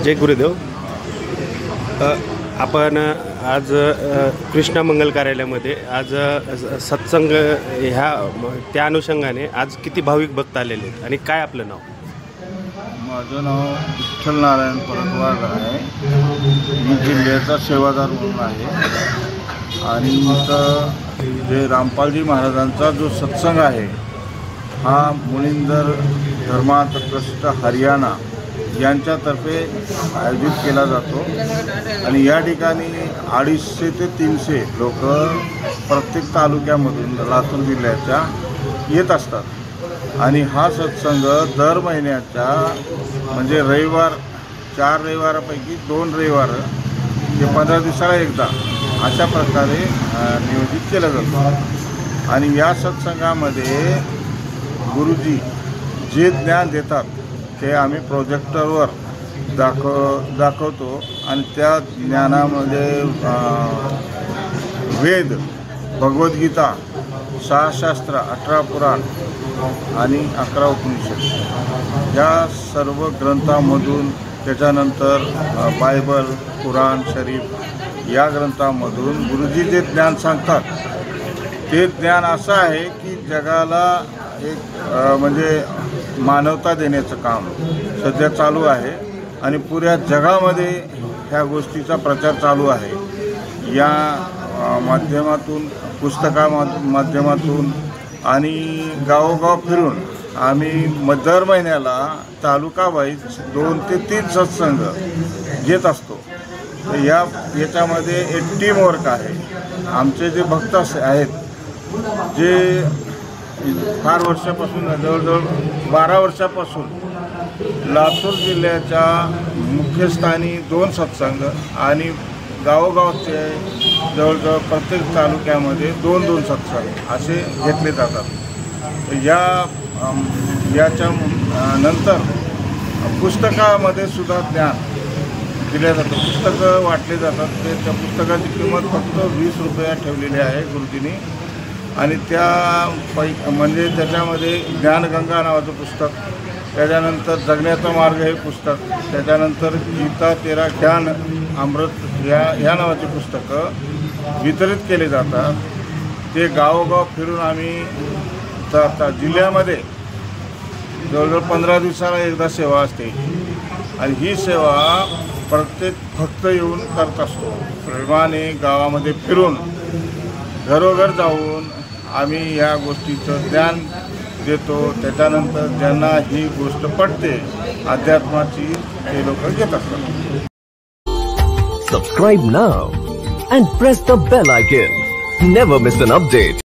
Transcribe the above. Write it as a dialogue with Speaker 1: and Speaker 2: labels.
Speaker 1: जय गुरुदेव। आपण आज कृष्णा मंगल कार्यालयामध्ये आज सत्संग ह्या त्या अनुषंगाने आज किती भाविक भक्त आलेले आहेत आणि काय आपलं नाव?
Speaker 2: माझं नाव विठ्ठल नारायण परतवाड आहे। मी जिल्ह्याचा सेवादार म्हणून आहे आणि इथं जे रामपालजी महाराजांचा जो सत्संग आहे हा मुनिंदर धर्मार्थ ट्रस्ट हरियाणा यांच्यातर्फे आयोजित केला जातो आणि या ठिकाणी 250 ते 300 लोक प्रत्येक तालुक्यामधून लातूर जिल्ह्याच्या येत असतात आणि हा सत्संग दर महिन्याच्या म्हणजे रविवार 4 रविवारापैकी 2 रविवार ते 15 दिवसाला एकदा अशा प्रकारे नियोजित केला जातो आणि या सत्संगामध्ये गुरुजी जे ज्ञान देतात ते आम्ही प्रोजेक्टरवर दाखवतो आणि त्या ज्ञानामध्ये वेद, भगवद्गीता, 6 शास्त्र, 18 पुराण आणि 11 उपनिषद या सर्व ग्रंथांमधून त्याच्यानंतर बायबल, कुराण शरीफ या ग्रंथांमधून गुरुजी जे ज्ञान सांगतात ते ज्ञान असं आहे की जगाला एक म्हणजे मानवता देण्याचं काम सध्या चालू आहे आणि पुऱ्या जगामध्ये ह्या गोष्टीचा प्रचार चालू आहे। या माध्यमातून माध्यमातून आणि गावोगाव फिरून आम्ही दर महिन्याला तालुका वाईज 2 ते 3 सत्संग घेत असतो। याच्यामध्ये एक टीम वर्क आहे। आमचे जे भक्त आहेत जे फार वर्षापासून जवळजवळ 12 वर्षापासून लातूर जिल्ह्याच्या मुख्यस्थानी 2 सत्संग आणि गावोगावचे जवळजवळ प्रत्येक तालुक्यामध्ये 2-2 सत्संग असे घेतले जातात। याच्या नंतर पुस्तकामध्ये सुद्धा ज्ञान दिले जातं, पुस्तकं वाटले जातात। त्या पुस्तकाची किंमत फक्त 20 रुपये ठेवलेली आहे गुरुजींनी आणि म्हणजे त्याच्यामध्ये ज्ञानगंगा नावाचं पुस्तक, त्याच्यानंतर जगण्याचा मार्ग हे पुस्तक, त्याच्यानंतर गीता 13 ज्ञान अमृत ह्या नावाची पुस्तकं वितरित केले जातात। ते गावोगाव फिरून आम्ही जिल्ह्यामध्ये जवळजवळ 15 दिवसाला एकदा सेवा असते आणि ही सेवा प्रत्येक भक्त येऊन करत असतो। प्रेमाने गावामध्ये फिरून घरोघर जाऊन आम्ही या गोष्टीचं ज्ञान देतो। त्याच्यानंतर ज्यांना ही गोष्ट पटते अध्यात्माची ते लोक घेत असतात।
Speaker 3: Subscribe now and press the bell icon. Never miss an update.